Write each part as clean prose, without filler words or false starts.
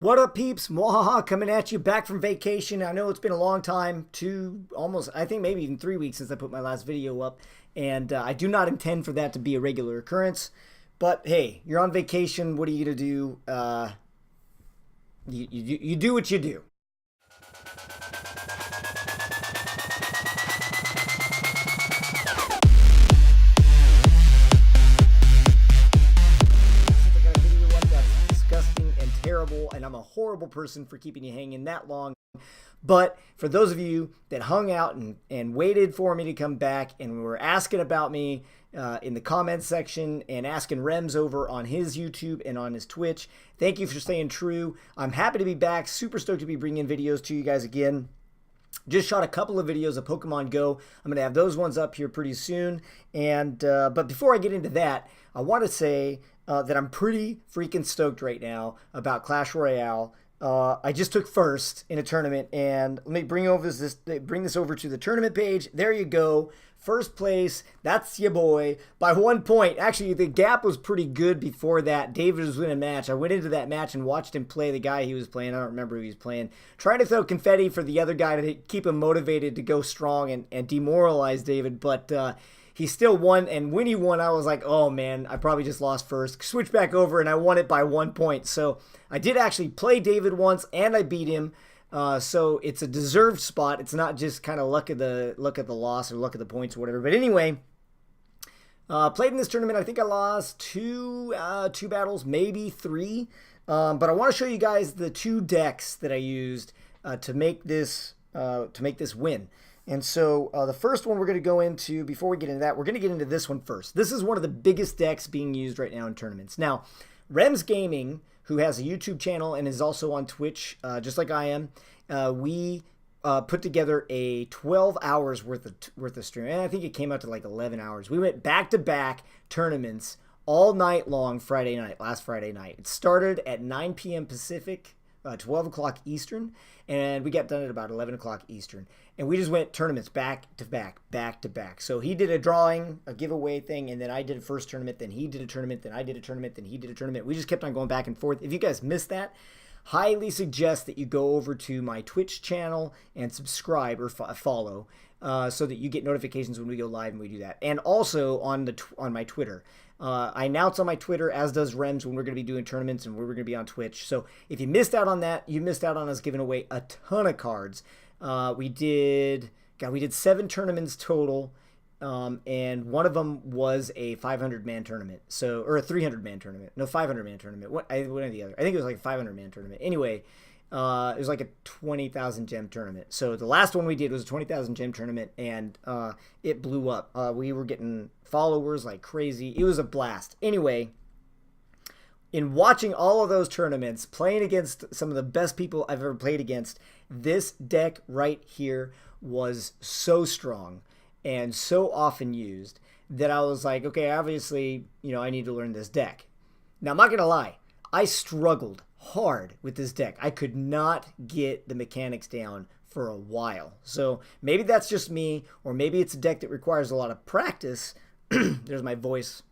What up, peeps? MuaHaHa coming at you back from vacation. I know it's been a long time, I think maybe even 3 weeks since I put my last video up, and I do not intend for that to be a regular occurrence. But hey, you're on vacation. What are you gonna do? You do what you do. And I'm a horrible person for keeping you hanging that long. But for those of you that hung out and waited for me to come back and were asking about me in the comments section and asking Rems over on his YouTube and on his Twitch, thank you for staying true. I'm happy to be back. Super stoked to be bringing videos to you guys again. Just shot a couple of videos of Pokemon Go. I'm going to have those ones up here pretty soon. And but before I get into that, I want to say that I'm pretty freaking stoked right now about Clash Royale. I just took first in a tournament, and let me bring this over to the tournament page. There you go. First place, that's your boy, by 1 point. Actually, the gap was pretty good before that. David was winning a match. I went into that match and watched him play the guy he was playing. I don't remember who he was playing. Trying to throw confetti for the other guy to keep him motivated to go strong and demoralize David, but he still won, and when he won, I was like, oh man, I probably just lost first. Switched back over, and I won it by 1 point. So I did actually play David once, and I beat him. So it's a deserved spot. It's not just kind of luck of the loss or luck of the points or whatever. But anyway, played in this tournament. I think I lost two battles, maybe three. But I want to show you guys the two decks that I used to make this win. And so the first one we're going to go into, before we get into that, we're going to get into this one first. This is one of the biggest decks being used right now in tournaments. Now, Rems Gaming, who has a YouTube channel and is also on Twitch, just like I am, we put together a 12 hours worth of stream. And I think it came out to like 11 hours. We went back-to-back tournaments all night long last Friday night. It started at 9 p.m. Pacific, 12 o'clock Eastern, and we got done at about 11 o'clock Eastern. And we just went tournaments back to back. So he did a drawing, a giveaway thing, and then I did a first tournament, then he did a tournament, then I did a tournament, then he did a tournament. We just kept on going back and forth. If you guys missed that, highly suggest that you go over to my Twitch channel and subscribe or follow so that you get notifications when we go live and we do that. And also on my Twitter. I announce on my Twitter, as does Rems, when we're going to be doing tournaments and when we're going to be on Twitch. So if you missed out on that, you missed out on us giving away a ton of cards. We did 7 tournaments total, and one of them was a 500-man tournament, or a 300-man tournament. No, 500-man tournament. One or the other. I think it was like a 500-man tournament. Anyway, it was like a 20,000 gem tournament. So the last one we did was a 20,000 gem tournament, and it blew up. We were getting followers like crazy. It was a blast. Anyway, in watching all of those tournaments, playing against some of the best people I've ever played against, this deck right here was so strong and so often used that I was like, okay, obviously, I need to learn this deck. Now, I'm not going to lie. I struggled hard with this deck. I could not get the mechanics down for a while. So maybe that's just me, or maybe it's a deck that requires a lot of practice. There's my voice,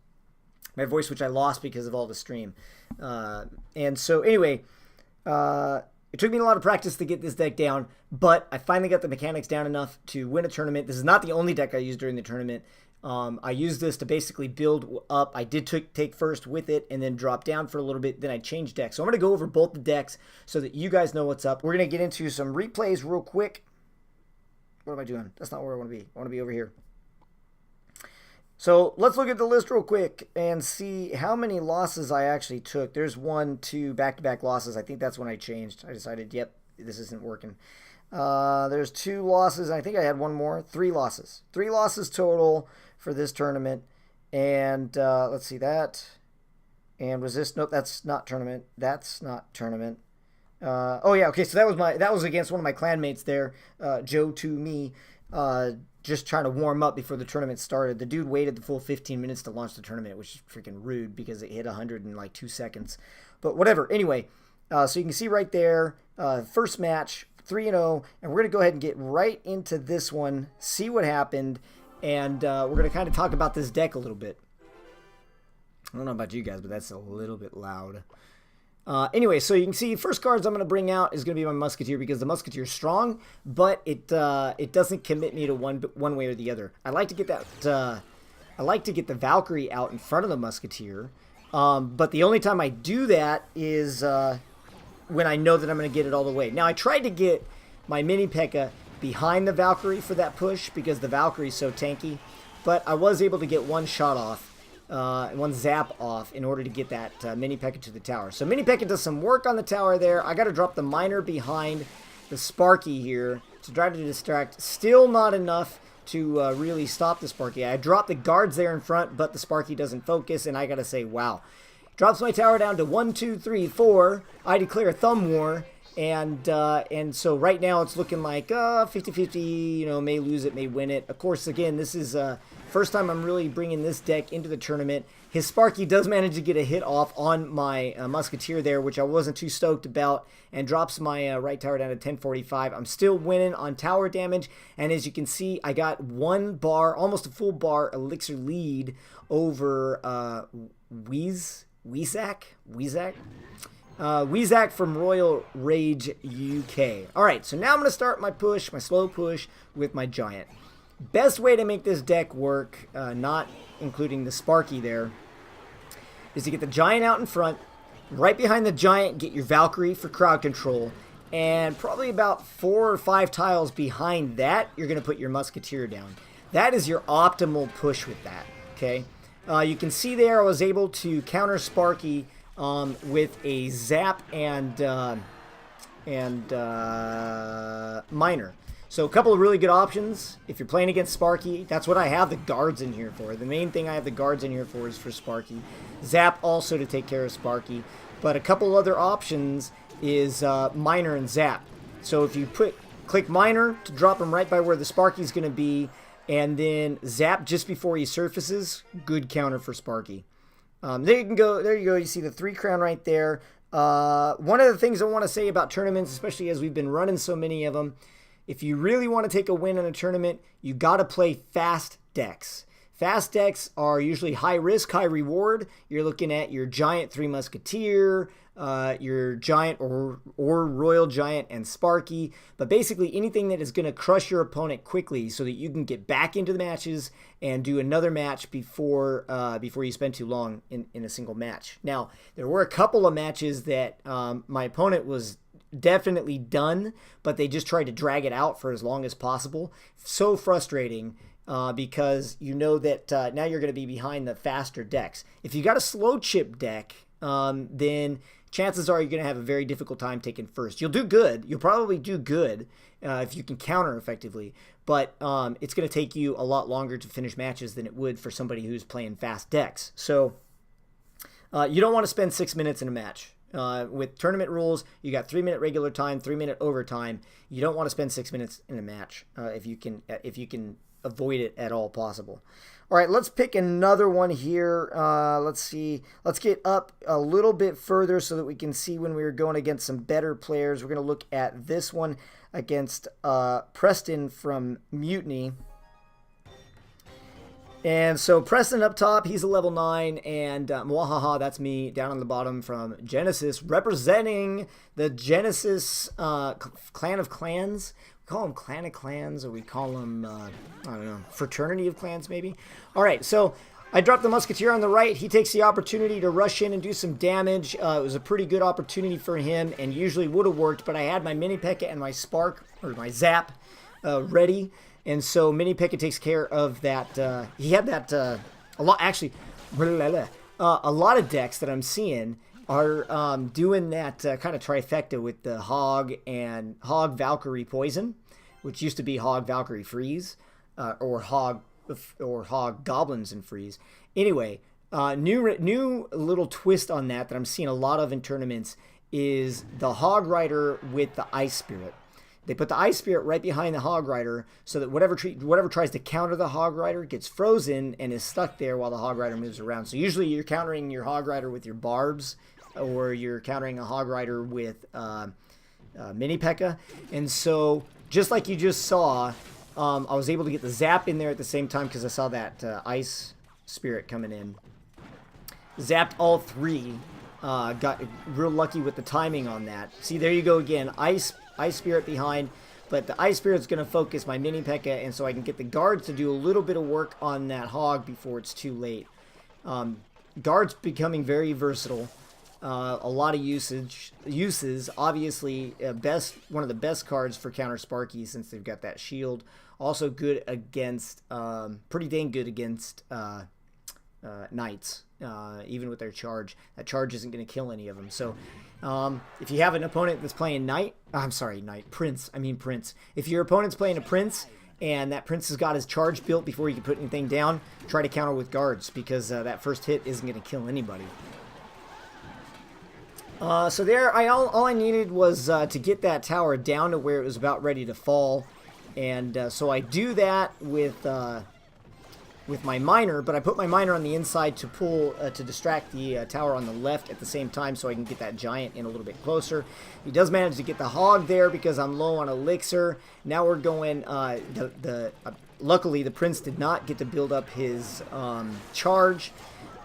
which I lost because of all the stream. And so anyway, it took me a lot of practice to get this deck down, but I finally got the mechanics down enough to win a tournament. This is not the only deck I used during the tournament. I used this to basically build up. I did take first with it and then drop down for a little bit. Then I changed decks. So I'm going to go over both the decks so that you guys know what's up. We're going to get into some replays real quick. What am I doing? That's not where I want to be. I want to be over here. So let's look at the list real quick and see how many losses I actually took. There's 1, 2 back-to-back losses. I think that's when I changed. I decided, yep, this isn't working. There's 2 losses. I think I had one more. 3 losses. 3 losses total for this tournament. And let's see that. And was this? Nope, that's not tournament. That's not tournament. Oh yeah, okay. So that was against one of my clanmates there, Joe to me. Just trying to warm up before the tournament started. The dude waited the full 15 minutes to launch the tournament, which is freaking rude because it hit 100 in like 2 seconds. But whatever. Anyway, so you can see right there, first match, 3-0, and we're going to go ahead and get right into this one, see what happened, and we're going to kind of talk about this deck a little bit. I don't know about you guys, but that's a little bit loud. Anyway, so you can see first cards I'm going to bring out is going to be my Musketeer because the Musketeer's strong, but it doesn't commit me to one way or the other. I like to get that. I like to get the Valkyrie out in front of the Musketeer, but the only time I do that is when I know that I'm going to get it all the way. Now I tried to get my Mini P.E.K.K.A. behind the Valkyrie for that push because the Valkyrie's so tanky, but I was able to get one shot off. One zap off in order to get that Mini P.E.K.K.A. to the tower. So Mini P.E.K.K.A. does some work on the tower there. I got to drop the miner behind the Sparky here to try to distract. Still not enough to really stop the Sparky. I dropped the guards there in front, but the Sparky doesn't focus, and I got to say, wow. Drops my tower down to 1, 2, 3, 4. I declare a thumb war, and so right now it's looking like 50-50, you know, may lose it, may win it. Of course, again, this is first time I'm really bringing this deck into the tournament. His Sparky does manage to get a hit off on my Musketeer there, which I wasn't too stoked about, and drops my right tower down to 1045. I'm still winning on tower damage, and as you can see, I got 1 bar, almost a full bar elixir lead over Weezak from Royal Rage UK. Alright, so now I'm going to start my push, my slow push, with my Giant. Best way to make this deck work, not including the Sparky there, is to get the Giant out in front. Right behind the Giant, get your Valkyrie for crowd control. And probably about 4 or 5 tiles behind that, you're going to put your Musketeer down. That is your optimal push with that, okay? You can see there I was able to counter Sparky with a Zap and Miner. So a couple of really good options. If you're playing against Sparky, that's what I have the guards in here for. The main thing I have the guards in here for is for Sparky. Zap also to take care of Sparky. But a couple other options is Miner and Zap. So if you click Miner to drop him right by where the Sparky's going to be, and then Zap just before he surfaces, good counter for Sparky. There you go. You see the 3 crown right there. One of the things I want to say about tournaments, especially as we've been running so many of them, if you really want to take a win in a tournament, you got to play fast decks. Fast decks are usually high risk, high reward. You're looking at your Giant 3 Musketeer, your Giant or Royal Giant and Sparky, but basically anything that is going to crush your opponent quickly so that you can get back into the matches and do another match before you spend too long in a single match. Now, there were a couple of matches that my opponent was definitely done, but they just tried to drag it out for as long as possible. So frustrating because you know that now you're going to be behind the faster decks. If you got a slow chip deck, then chances are you're going to have a very difficult time taking first. You'll do good. You'll probably do good if you can counter effectively, but it's going to take you a lot longer to finish matches than it would for somebody who's playing fast decks. So you don't want to spend 6 minutes in a match. With tournament rules, you got 3-minute regular time, 3-minute overtime. You don't want to spend 6 minutes in a match if you can avoid it at all possible. All right, let's pick another one here. Let's see. Let's get up a little bit further so that we can see when we were going against some better players. We're going to look at this one against Preston from Mutiny. And so Preston up top, he's a level 9, and MuaHaHa, that's me, down on the bottom from Genesis, representing the Genesis Clan of Clans. We call them Clan of Clans, or we call them, I don't know, Fraternity of Clans, maybe? All right, so I dropped the Musketeer on the right. He takes the opportunity to rush in and do some damage. It was a pretty good opportunity for him, and usually would have worked, but I had my Mini P.E.K.K.A. and my Spark, or my Zap, ready. And so Mini P.E.K.K.A. takes care of that. He had that a lot. Actually, a lot of decks that I'm seeing are doing that kind of trifecta with the Hog and Hog Valkyrie Poison, which used to be Hog Valkyrie Freeze, or Hog Goblins and Freeze. Anyway, new little twist on that I'm seeing a lot of in tournaments is the Hog Rider with the Ice Spirit. They put the Ice Spirit right behind the Hog Rider so that whatever tries to counter the Hog Rider gets frozen and is stuck there while the Hog Rider moves around. So usually you're countering your Hog Rider with your Barbs, or you're countering a Hog Rider with Mini P.E.K.K.A. And so just like you just saw, I was able to get the Zap in there at the same time because I saw that Ice Spirit coming in. Zapped all 3. Got real lucky with the timing on that. See, there you go again. Ice Spirit behind. But the Ice Spirit's going to focus my Mini P.E.K.K.A. and so I can get the guards to do a little bit of work on that hog before it's too late. Guards becoming very versatile. A lot of uses. Obviously, one of the best cards for counter Sparky since they've got that shield. Also good against, pretty dang good against Knights. Even with their charge. That charge isn't going to kill any of them. So if you have an opponent that's playing Prince. If your opponent's playing a Prince and that Prince has got his charge built before you can put anything down, try to counter with guards because that first hit isn't going to kill anybody. So there, all I needed was to get that tower down to where it was about ready to fall. And so I do that with my miner, but I put my miner on the inside to pull to distract the tower on the left at the same time so I can get that giant in a little bit closer. He does manage to get the hog there because I'm low on elixir. Now we're going, luckily the Prince did not get to build up his charge.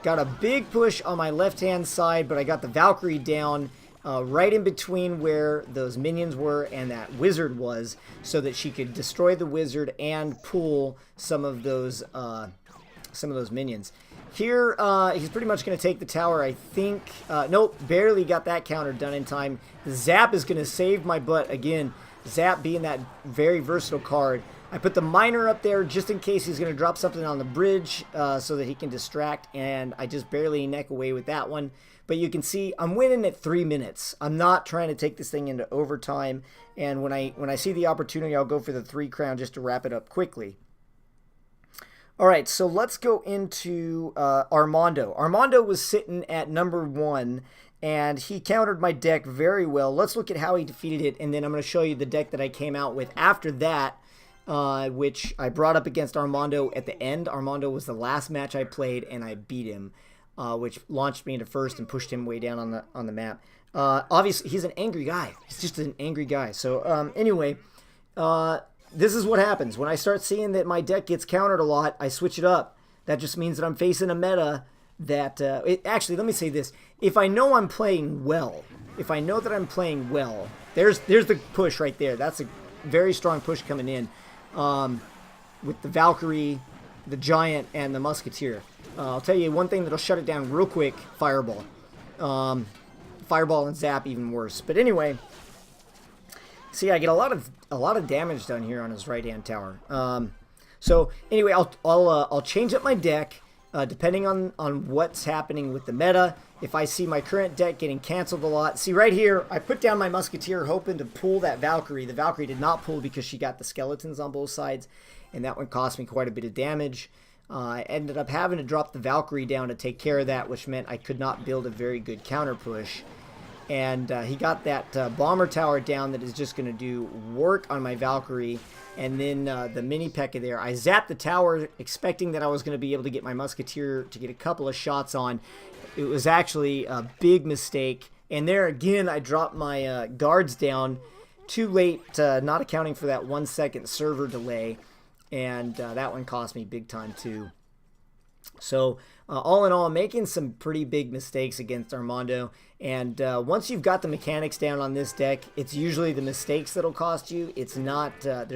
Got a big push on my left hand side, but I got the Valkyrie down right in between where those minions were and that wizard was, so that she could destroy the wizard and pull some of those minions. Here, he's pretty much going to take the tower, I think. Nope, barely got that counter done in time. The Zap is going to save my butt again. Zap being that very versatile card. I put the miner up there just in case he's going to drop something on the bridge so that he can distract, and I just barely neck away with that one. But you can see I'm winning at 3 minutes. I'm not trying to take this thing into overtime, and when I see the opportunity, I'll go for the 3 crown just to wrap it up quickly. All right, so let's go into Armando. Armando was sitting at number 1, and he countered my deck very well. Let's look at how he defeated it, and then I'm going to show you the deck that I came out with after that, which I brought up against Armando at the end. Armando was the last match I played, and I beat him. Which launched me into first and pushed him way down on the map. Obviously, he's an angry guy. He's just an angry guy. So anyway, this is what happens. When I start seeing that my deck gets countered a lot, I switch it up. That just means that I'm facing a meta that... actually, let me say this. If I know I'm playing well, there's the push right there. That's a very strong push coming in with the Valkyrie, the Giant, and the Musketeer. I'll tell you one thing that'll shut it down real quick: Fireball. Fireball and Zap even worse. But anyway, see, I get a lot of damage done here on his right-hand tower. So anyway, I'll change up my deck depending on what's happening with the meta. If I see my current deck getting canceled a lot, see right here, I put down my Musketeer hoping to pull that Valkyrie. The Valkyrie did not pull because she got the skeletons on both sides, and that one cost me quite a bit of damage. I ended up having to drop the Valkyrie down to take care of that, which meant I could not build a very good counter push. And he got that bomber tower down that is just going to do work on my Valkyrie. And then the mini P.E.K.K.A. there. I zapped the tower expecting that I was going to be able to get my Musketeer to get a couple of shots on. It was actually a big mistake. And there again, I dropped my guards down too late, not accounting for that 1 second server delay. And that one cost me big time too. So all in all, making some pretty big mistakes against Armando. And once you've got the mechanics down on this deck, it's usually the mistakes that'll cost you. It's not. There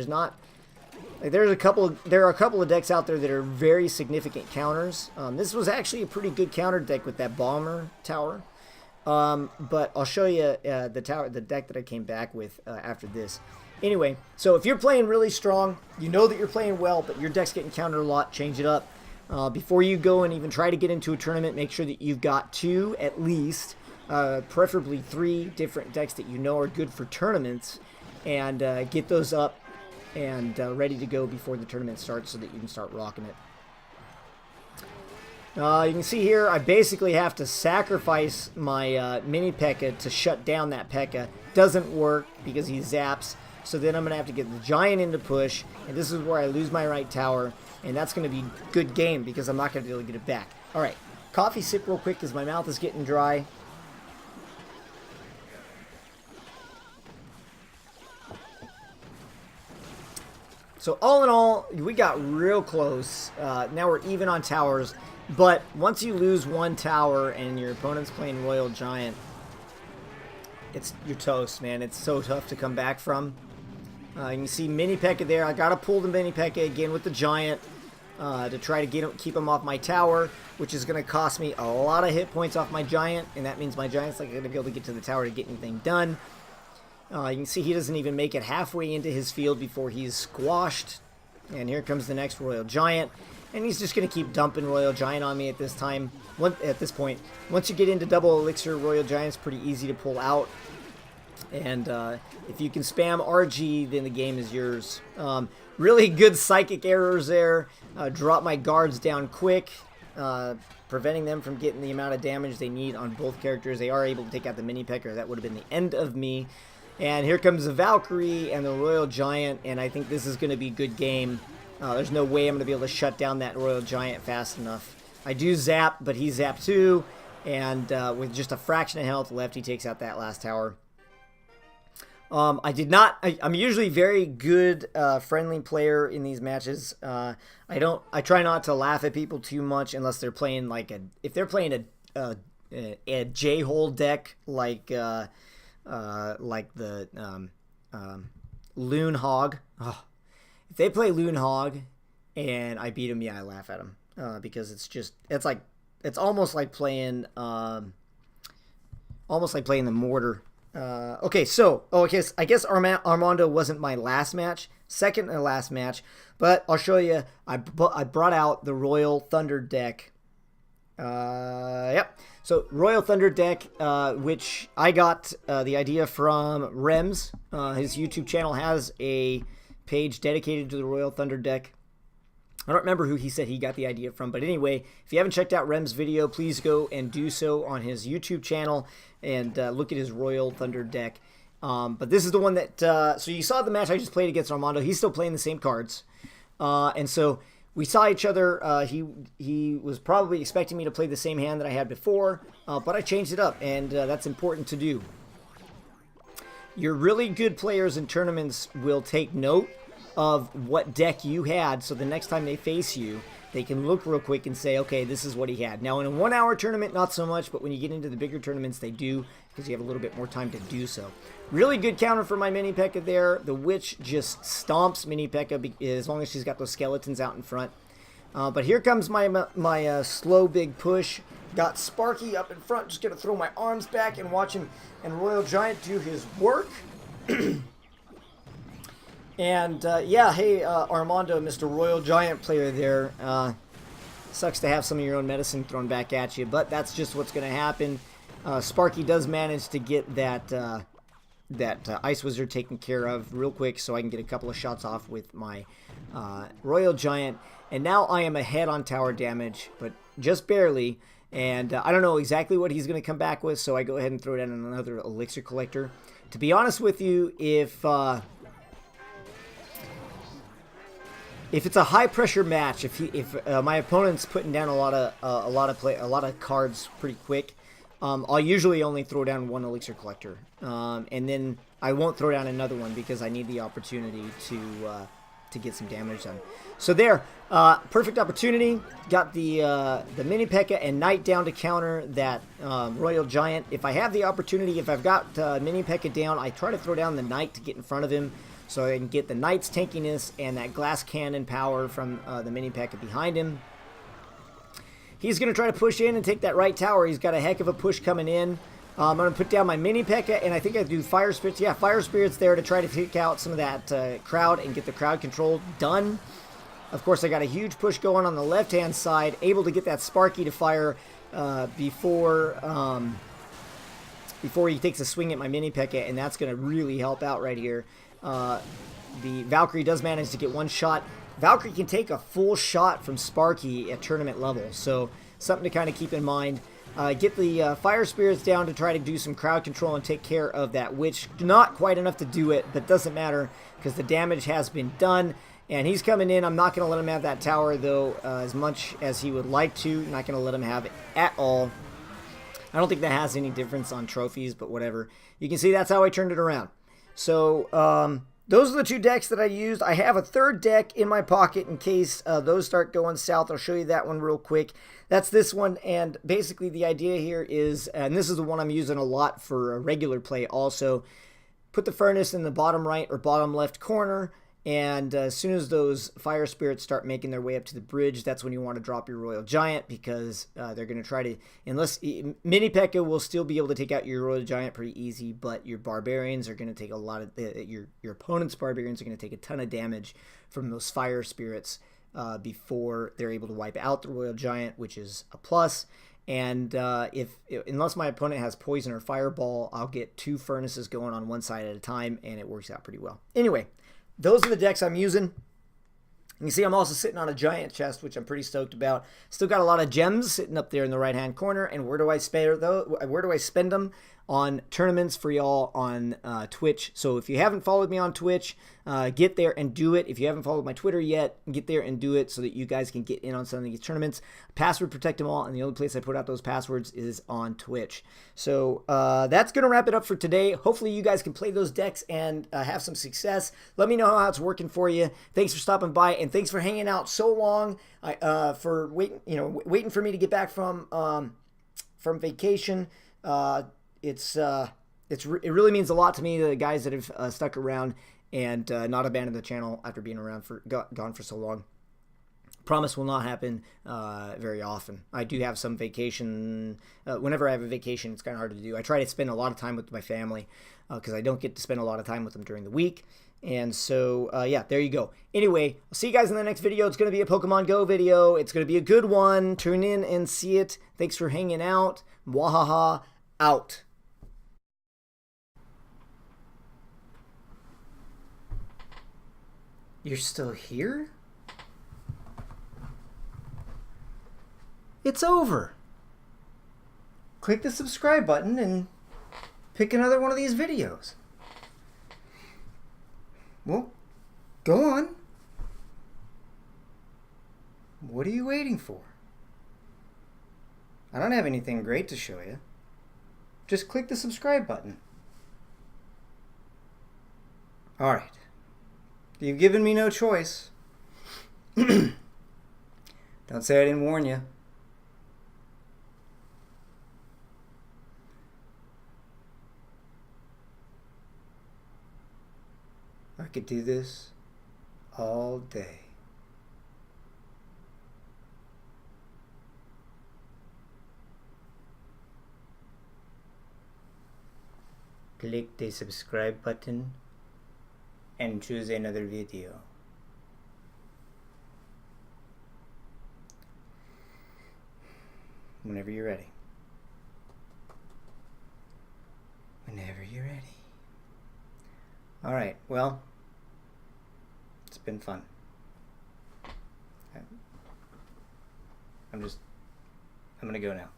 are a couple of decks out there that are very significant counters. This was actually a pretty good counter deck with that bomber tower. But I'll show you the deck that I came back with after this. Anyway, so if you're playing really strong, you know that you're playing well, but your deck's getting countered a lot, change it up. Before you go and even try to get into a tournament, make sure that you've got 2 at least, preferably 3 different decks that you know are good for tournaments, and get those up and ready to go before the tournament starts so that you can start rocking it. You can see here, I basically have to sacrifice my mini P.E.K.K.A. to shut down that P.E.K.K.A. Doesn't work because he zaps. So then I'm going to have to get the Giant into push, and this is where I lose my right tower, and that's going to be a good game because I'm not going to be able to get it back. All right, coffee sip real quick because my mouth is getting dry. So all in all, we got real close. Now we're even on towers. But once you lose one tower and your opponent's playing Royal Giant, you're toast, man. It's so tough to come back from. You can see Mini P.E.K.K.A there. I gotta pull the Mini P.E.K.K.A again with the Giant to try to keep him off my tower, which is gonna cost me a lot of hit points off my Giant, and that means my Giant's not gonna be able to get to the tower to get anything done. You can see he doesn't even make it halfway into his field before he's squashed. And here comes the next Royal Giant. And he's just going to keep dumping Royal Giant on me at this time. At this point, once you get into double elixir, Royal Giant's pretty easy to pull out. And if you can spam RG, then the game is yours. Really good psychic errors there. Drop my guards down quick, preventing them from getting the amount of damage they need on both characters. They are able to take out the Mini P.E.K.K.A. That would have been the end of me. And here comes the Valkyrie and the Royal Giant, and I think this is going to be a good game. There's no way I'm going to be able to shut down that Royal Giant fast enough. I do zap, but he zapped too, and with just a fraction of health left, he takes out that last tower. I'm usually very good friendly player in these matches. I try not to laugh at people too much unless they're playing if they're playing a J-hole deck like the Loon Hog. Oh. If they play Loon Hog and I beat them, yeah, I laugh at them because it's almost like playing the Mortar. Okay, so I guess Armando wasn't my last match, second and last match, but I'll show you. I brought out the Royal Thunder deck. Yep. So Royal Thunder deck, which I got the idea from Rems. His YouTube channel has a page dedicated to the Royal Thunder deck. I don't remember who he said he got the idea from, but anyway, if you haven't checked out Rem's video, please go and do so on his YouTube channel and look at his Royal Thunder deck. But this is the one that, so you saw the match I just played against Armando. He's still playing the same cards. And so we saw each other. He was probably expecting me to play the same hand that I had before, but I changed it up, and that's important to do. Your really good players in tournaments will take note of what deck you had, so the next time they face you, they can look real quick and say, okay, this is what he had. Now, in a 1 hour tournament, not so much, but when you get into the bigger tournaments, they do, because you have a little bit more time to do so. Really good counter for my Mini P.E.K.K.A there. The Witch just stomps Mini P.E.K.K.A as long as she's got those skeletons out in front. But here comes my slow big push. Got Sparky up in front, just going to throw my arms back and watch him and Royal Giant do his work. And, yeah, hey, Armando, Mr. Royal Giant player there. Sucks to have some of your own medicine thrown back at you, but that's just what's going to happen. Sparky does manage to get that Ice Wizard taken care of real quick so I can get a couple of shots off with my Royal Giant. And now I am ahead on tower damage, but just barely. And I don't know exactly what he's going to come back with, so I go ahead and throw down another Elixir Collector. To be honest with you, if it's a high pressure match, if my opponent's putting down a lot of cards pretty quick, I'll usually only throw down one Elixir Collector, and then I won't throw down another one because I need the opportunity to get some damage done. So there, perfect opportunity. Got the Mini P.E.K.K.A and Knight down to counter that Royal Giant. If I have the opportunity, if I've got Mini P.E.K.K.A down, I try to throw down the Knight to get in front of him, so I can get the Knight's tankiness and that glass cannon power from the Mini P.E.K.K.A behind him. He's going to try to push in and take that right tower. He's got a heck of a push coming in. I'm going to put down my Mini P.E.K.K.A, and I think I do Fire Spirits. Yeah, Fire Spirits there to try to take out some of that crowd and get the crowd control done. Of course, I got a huge push going on the left-hand side, able to get that Sparky to fire before he takes a swing at my Mini P.E.K.K.A, and that's going to really help out right here. The Valkyrie does manage to get one shot. Valkyrie can take a full shot from Sparky at tournament level, so something to kind of keep in mind. Get the Fire Spirits down to try to do some crowd control and take care of that Witch. Not quite enough to do it, but doesn't matter because the damage has been done. And he's coming in. I'm not going to let him have that tower, though, as much as he would like to. Not going to let him have it at all. I don't think that has any difference on trophies, but whatever. You can see that's how I turned it around. So, those are the two decks that I used. I have a third deck in my pocket in case those start going south. I'll show you that one real quick. That's this one, and basically the idea here is, and this is the one I'm using a lot for a regular play also, put the furnace in the bottom right or bottom left corner, and as soon as those fire spirits start making their way up to the bridge, that's when you want to drop your Royal Giant, because they're going to try to, unless Mini P.E.K.K.A. will still be able to take out your Royal Giant pretty easy, but your Barbarians are going to take a lot of, your opponent's Barbarians are going to take a ton of damage from those fire spirits before they're able to wipe out the Royal Giant, which is a plus. And unless my opponent has Poison or Fireball, I'll get 2 furnaces going on one side at a time, and it works out pretty well. Anyway, those are the decks I'm using. You can see I'm also sitting on a giant chest, which I'm pretty stoked about. Still got a lot of gems sitting up there in the right-hand corner. And where do I spend those? Where do I spend them? On tournaments for y'all on Twitch. So if you haven't followed me on Twitch, get there and do it. If you haven't followed my Twitter yet, get there and do it so that you guys can get in on some of these tournaments. Password protect them all, and the only place I put out those passwords is on Twitch. So that's going to wrap it up for today. Hopefully you guys can play those decks and have some success. Let me know how it's working for you. Thanks for stopping by, and thanks for hanging out so long. For waiting for me to get back from vacation. It really means a lot to me, the guys that have stuck around and not abandoned the channel after being around gone for so long. Promise will not happen very often. I do have some vacation. Whenever I have a vacation, it's kind of hard to do. I try to spend a lot of time with my family because I don't get to spend a lot of time with them during the week. And so, yeah, there you go. Anyway, I'll see you guys in the next video. It's going to be a Pokemon Go video. It's going to be a good one. Tune in and see it. Thanks for hanging out. MuaHaHa out. You're still here? It's over. Click the subscribe button and pick another one of these videos. Well, go on. What are you waiting for? I don't have anything great to show you. Just click the subscribe button. All right. You've given me no choice. Don't say I didn't warn you. I could do this all day. Click the subscribe button and choose another video. Whenever you're ready. Whenever you're ready. All right, well, it's been fun. I'm gonna go now.